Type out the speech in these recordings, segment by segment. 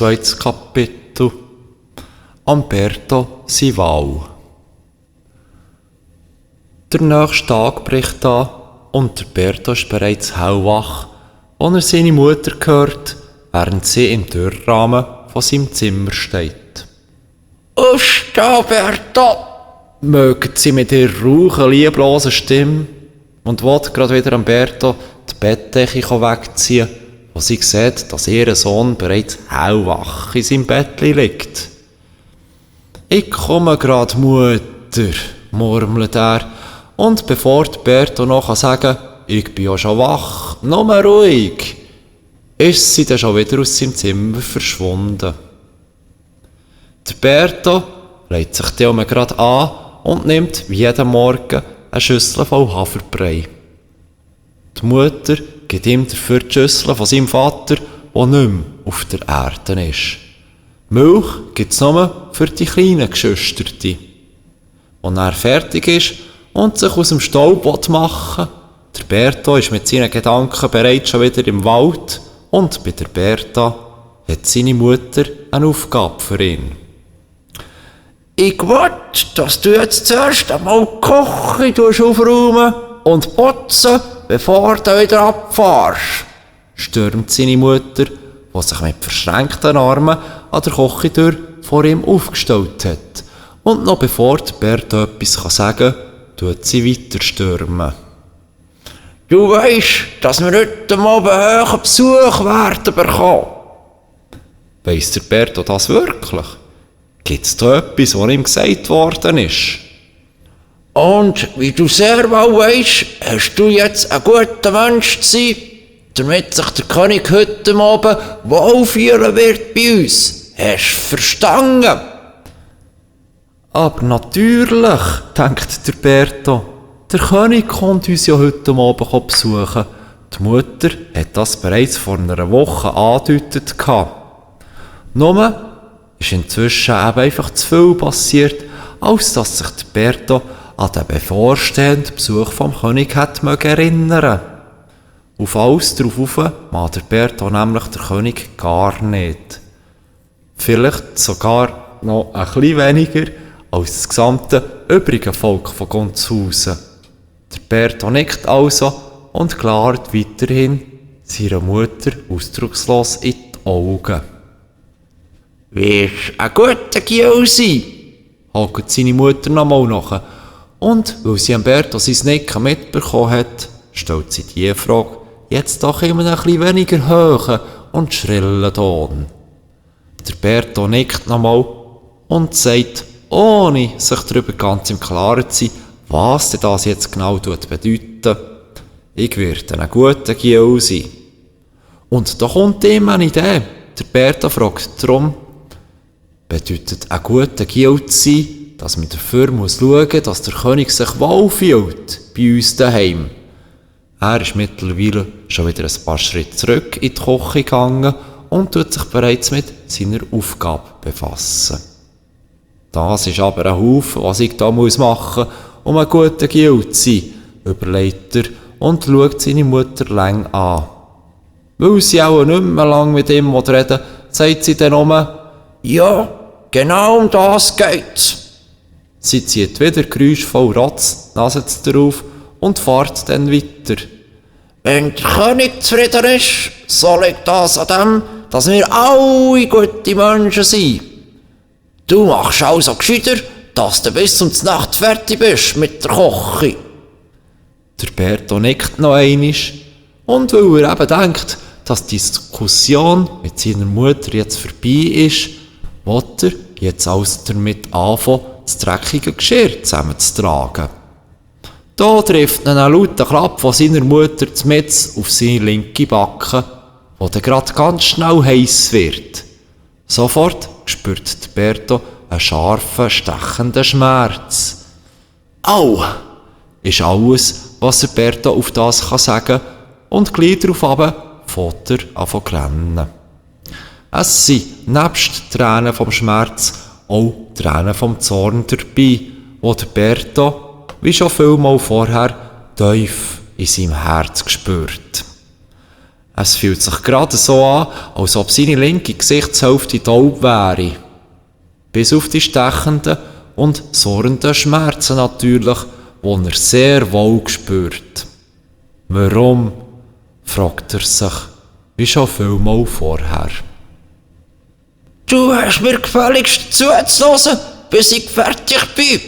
Zweites Kapitel. Umberto seine Wahl. Der nächste Tag bricht an und der Berto ist bereits hellwach, als er seine Mutter hört, während sie im Türrahmen von seinem Zimmer steht. «Aufstehen, Berto!» mögt sie mit ihrer rauchen, lieblosen Stimme und will gerade wieder am Berto die Bettdecke wegziehen, wo sie sieht, dass ihr Sohn bereits hellwach in seinem Bettchen liegt. «Ich komme grad, Mutter», murmelt er, und bevor Berto noch sagen kann, «Ich bin ja schon wach, nur mal ruhig», ist sie dann schon wieder aus seinem Zimmer verschwunden. Der Berto legt sich dann gerade an und nimmt wie jeden Morgen eine Schüssel voll Haferbrei. Die Mutter gibt ihm dafür die Schüssel von seinem Vater, der nicht mehr auf der Erde ist. Milch gibt es nur für die kleinen Geschwister. Als er fertig ist und sich aus dem Staub machen will, der Berto ist mit seinen Gedanken bereits schon wieder im Wald und bei der Berta hat seine Mutter eine Aufgabe für ihn. «Ich will, dass du jetzt zuerst einmal die Küche aufräumen und putzen, bevor du wieder abfährst», stürmt seine Mutter, die sich mit verschränkten Armen an der Küchentür vor ihm aufgestellt hat. Und noch bevor Berto etwas sagen kann, tut sie weiter stürmen. «Du weisst, dass wir heute Abend hohen Besuch werden bekommen.» Weiss der Berto das wirklich? Gibt es da etwas, was ihm gesagt worden ist? «Und wie du sehr wohl weisst, hast du jetzt ein guter Mensch zu sein, damit sich der König heute Abend wohlfühlen wird bei uns. Hast du verstanden?» «Aber natürlich», denkt der Berto, «der König kommt uns ja heute Abend besuchen. Die Mutter hat das bereits vor einer Woche angedeutet. Nur ist inzwischen eben einfach zu viel passiert, als dass sich der Berto an den bevorstehenden Besuch vom König hat erinnern. Auf alles darauf mag der Berto nämlich der König gar nicht. Vielleicht sogar noch ein bisschen weniger als das gesamte übrige Volk von Gunzhausen. Der Berto nickt also und klart weiterhin seiner Mutter ausdruckslos in die Augen. «Wirst ein guter Giel sein?» hakt seine Mutter nochmal nach. Und weil sie Berto sein Nicken mitbekommen hat, stellt sie diese Frage jetzt doch immer ein bisschen weniger hohen und schrillen Ton. Der Berto nickt nochmal und sagt, ohne sich darüber ganz im Klaren zu sein, was denn das jetzt genau bedeutet: «Ich werde ein guter Giel sein.» Und da kommt ihm eine Idee. Der Berto fragt darum, bedeutet ein guter Giel zu sein, dass man dafür schauen muss, dass der König sich wohlfühlt bei uns daheim. Er ist mittlerweile schon wieder ein paar Schritte zurück in die Küche gegangen und tut sich bereits mit seiner Aufgabe befassen. Das ist aber ein Haufen, was ich da machen muss, um ein guter Giel zu sein, überlegt er und schaut seine Mutter lang an. Weil sie auch nicht mehr lange mit ihm reden will, sagt sie dann «Ja, genau um das geht's.» Sie zieht wieder geräuschvoll Ratz die Nase darauf und fährt dann weiter. «Wenn der König zufrieden ist, so liegt das an dem, dass wir alle gute Menschen sind. Du machst also gescheiter, dass du bis zum Nacht fertig bist mit der Küche.» Der Berto nickt noch einmal und weil er eben denkt, dass die Diskussion mit seiner Mutter jetzt vorbei ist, will er jetzt also damit anfangen, das dreckige Geschirr zusammenzutragen. Da trifft ihn ein lauter Klapp von seiner Mutter mitten auf seine linke Backe, wo dann gerade ganz schnell heiß wird. Sofort spürt der Berto einen scharfen, stechenden Schmerz. «Au!» ist alles, was der Berto auf das sagen kann, und gleich darauf fährt er an zu rennen. Es sind nebst Tränen vom Schmerz auch Tränen vom Zorn dabei, wo der Berto, wie schon vielmal vorher, tief in seinem Herz spürt. Es fühlt sich gerade so an, als ob seine linke Gesichtshälfte taub wäre. Bis auf die stechenden und surrenden Schmerzen natürlich, die er sehr wohl spürt. Warum? Fragt er sich, wie schon vielmal vorher. Du hast mir gefälligst zuzuhören, bis ich fertig bin.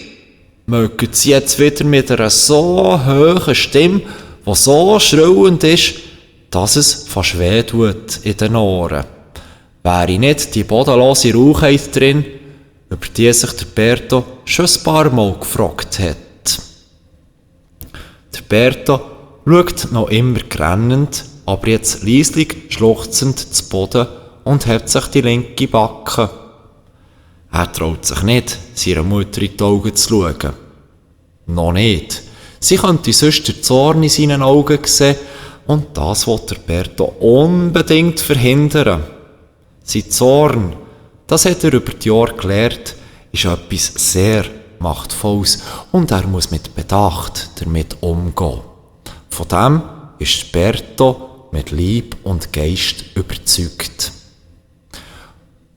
Mögen sie jetzt wieder mit einer so hohen Stimme, die so schrillend ist, dass es fast weh tut in den Ohren. Wäre nicht die bodenlose Rauchheit drin, über die sich der Berto schon ein paar Mal gefragt hat. Der Berto schaut noch immer grennend, aber jetzt leislich schluchzend zu Boden und hebt sich die linke Backe. Er traut sich nicht, seiner Mutter in die Augen zu schauen. Noch nicht. Sie könnte sonst den Zorn in seinen Augen sehen und das will der Berto unbedingt verhindern. Sein Zorn, das hat er über die Jahre gelernt, ist etwas sehr Machtvolles und er muss mit Bedacht damit umgehen. Von dem ist Berto mit Leib und Geist überzeugt.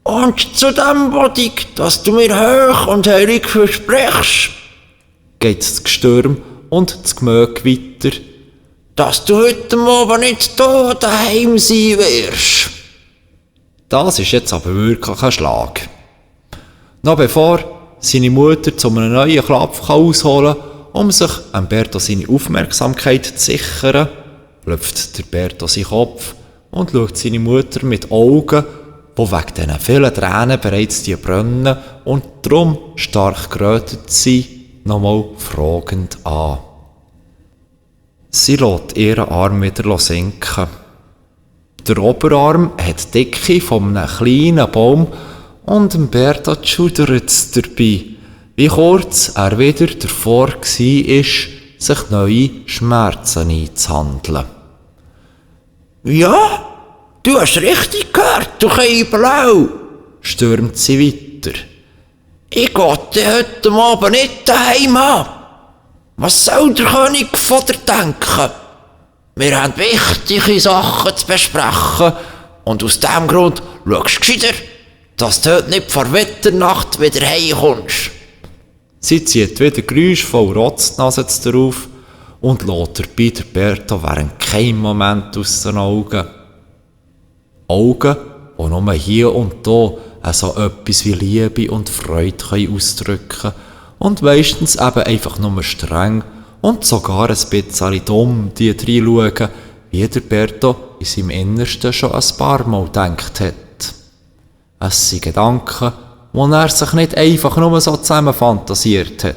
Und zu dem wollte ich, dass du mir hoch und heilig versprichst, Geht das Gestürm und das Gemöge weiter, dass du heute Abend nicht da daheim sein wirst. Das ist jetzt aber wirklich ein Schlag. Noch bevor seine Mutter zu einem neuen Klapf ausholen kann, um sich Berto seine Aufmerksamkeit zu sichern, lüpft der Berto seinen Kopf und schaut seine Mutter mit Augen, die wegen diesen vielen Tränen bereits brennen und darum stark gerötet sind, nochmal fragend an. Sie lässt ihren Arm wieder sinken. Der Oberarm hat die Dicke von einem kleinen Baum und Berto schudert es dabei, wie kurz er wieder davor war, sich neue Schmerzen einzuhandeln. Ja, du hast richtig gehört, du Keiblau, stürmt sie weiter. Ich gehe heute Abend nicht daheim an. Was soll der König von dir denken? Wir haben wichtige Sachen zu besprechen und aus diesem Grund schaust du gescheiter, dass du heute nicht vor Wetternacht wieder heimkommst. Sie zieht wieder geräuschvoll Rotznase drauf und lässt dabei der Berto während keinem Moment aus den Augen. Augen, die nur hier und da so etwas wie Liebe und Freude ausdrücken können und meistens eben einfach nur streng und sogar ein bisschen dumm die reinschauen, wie der Berto in seinem Innersten schon ein paar Mal gedacht hat. Es sind Gedanken, die er sich nicht einfach nur so zusammen fantasiert hat.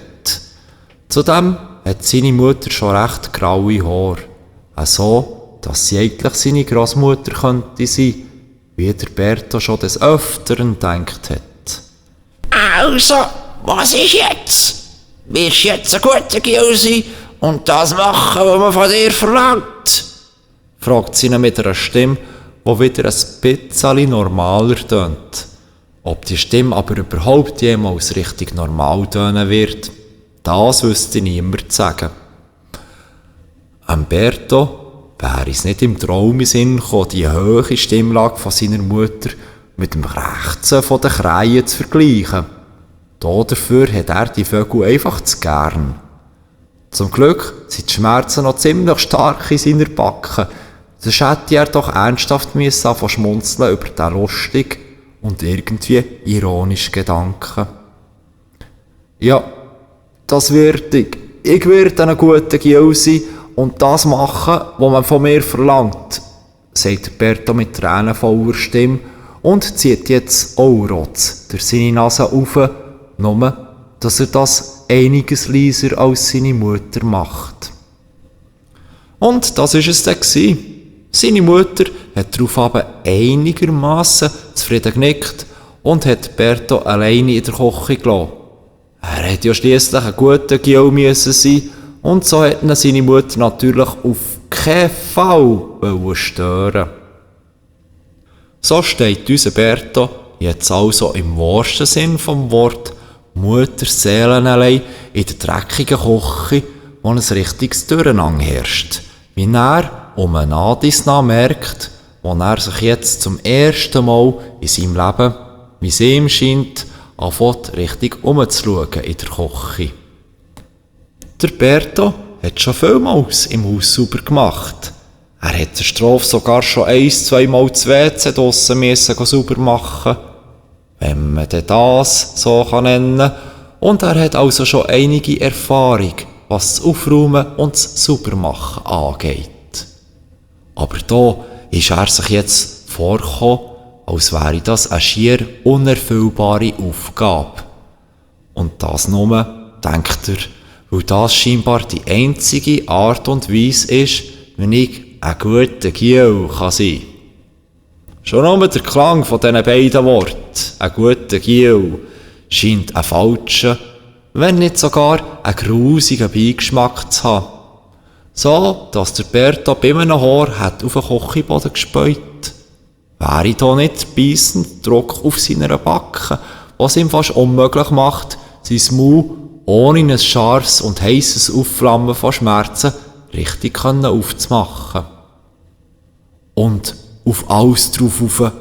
Zudem hat seine Mutter schon recht graue Haare. So, dass sie eigentlich seine Großmutter könnte sein, wie der Berto schon des Öfteren gedacht hat. Also, was ist jetzt? Wirst du jetzt ein guter Gil sein und das machen, was man von dir verlangt? Fragt sie ihn mit einer Stimme, die wieder ein bisschen normaler tönt. Ob die Stimme aber überhaupt jemals richtig normal tönen wird, das wüsste niemand zu sagen. Berto wäre es nicht im Traum in Sinn gekommen, die hohe Stimmlage von seiner Mutter mit dem Krächzen von den Kreien zu vergleichen. Dafür hat er die Vögel einfach zu gern. Zum Glück sind die Schmerzen noch ziemlich stark in seiner Backe. Sonst hätte er doch ernsthaft anfangen schmunzeln über den lustigen und irgendwie ironischen Gedanken. Ja, das wird ich. Ich werde ein guter Gil sein und das machen, was man von mir verlangt, sagt Berto mit tränenvoller Stimme und zieht jetzt auch Rotz durch seine Nase auf, nur, dass er das einiges leiser als seine Mutter macht. Und das war es dann. Seine Mutter hat darauf aber einigermaßen zufrieden genickt und hat Berto alleine in der Küche gelassen. Er hätte ja schliesslich ein guter Gil müssen sein und so hat ihn seine Mutter natürlich auf keinen Fall stören. So steht unser Berto jetzt also im wahrsten Sinn vom Wort Mutterseelenallein in der dreckigen Küche, wo ein richtiges Durcheinander herrscht, wie er um einen Nadisna merkt, wo er sich jetzt zum ersten Mal in seinem Leben, wie es ihm scheint, anfängt richtig umzuschauen in der Küche. Der Berto hat schon vielmals im Haus sauber gemacht. Er hat der Strafe sogar schon 1-2 Mal das WC draussen sauber machen, wenn man das so nennen kann. Und er hat also schon einige Erfahrung, was das Aufräumen und das Saubermachen angeht. Aber da ist er sich jetzt vorgekommen, als wäre das eine schier unerfüllbare Aufgabe. Und das nur, denkt er, weil das scheinbar die einzige Art und Weise ist, wie ich ein guter Giel kann sein. Schon nur der Klang von diesen beiden Worten, ein guter Giel, scheint ein falscher, wenn nicht sogar einen grusigen Beigeschmack zu haben. So, dass der Berto bei einem Haar hat auf den Kochboden gespäut. Wäre da nicht beissend Druck auf seiner Backe, was ihm fast unmöglich macht, sein Maul ohne ein scharfes und heisses Aufflammen von Schmerzen richtig aufzumachen. Und auf alles drauf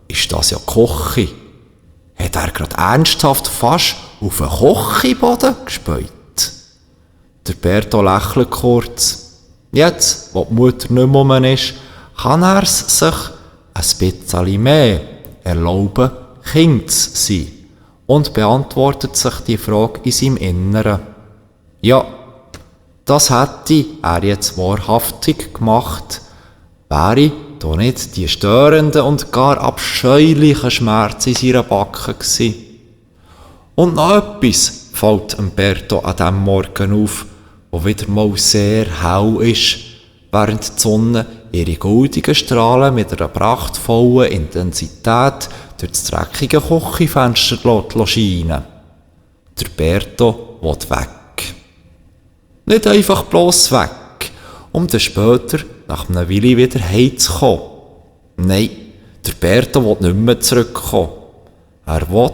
ist das ja Kochi. Hat er gerade ernsthaft fast auf den Kochboden gespäut? Der Berto lächelt kurz. Jetzt, wo die Mutter nicht mehr rum ist, kann er es sich ein bisschen mehr erlauben, Kind zu sein, und beantwortet sich die Frage in seinem Inneren. Ja, das hätte er jetzt wahrhaftig gemacht, wäre da nicht die störenden und gar abscheulichen Schmerzen in seiner Backe gewesen. Und noch etwas fällt Berto an diesem Morgen auf, wo wieder mal sehr hell ist, während die Sonne ihre goldigen Strahlen mit einer prachtvollen Intensität durch das dreckige Küchenfenster scheinen. Der Berto will weg. Nicht einfach bloß weg, um dann später nach einer Weile wieder heimzukommen. Nein, der Berto will nicht mehr zurückkommen. Er will,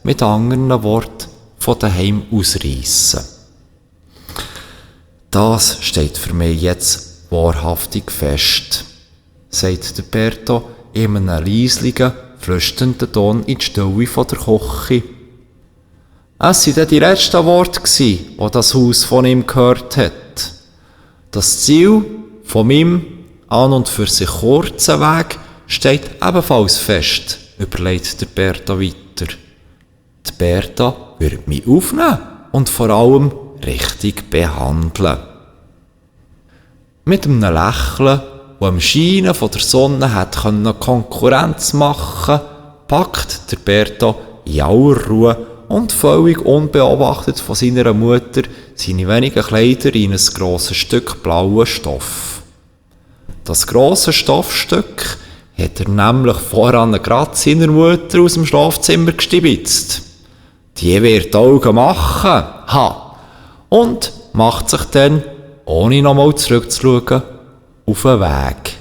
mit anderen Worten, von daheim ausreissen. Das steht für mich jetzt wahrhaftig fest, sagt der Berto in einem leislichen, flüsternden Ton in die Stille von der Küche. Es waren dann die letzten Worte, die das Haus von ihm gehört hat. Das Ziel von meinem an und für sich kurzen Weg steht ebenfalls fest, überlegt der Berto weiter. Die Berta wird mich aufnehmen und vor allem richtig behandeln. Mit einem Lächeln, das am Scheinen von der Sonne hat Konkurrenz machen, packt der Berto in aller Ruhe und völlig unbeobachtet von seiner Mutter seine wenigen Kleider in ein grosses Stück blauen Stoff. Das grosse Stoffstück hat er nämlich voran gerade seiner Mutter aus dem Schlafzimmer gestibitzt. Die wird Augen machen, und macht sich dann, ohne nochmal zurückzuschauen, auf den Weg.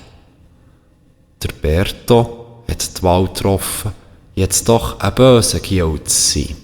Der Berto hat die Wahl getroffen, jetzt doch ein böser Giel zu sein.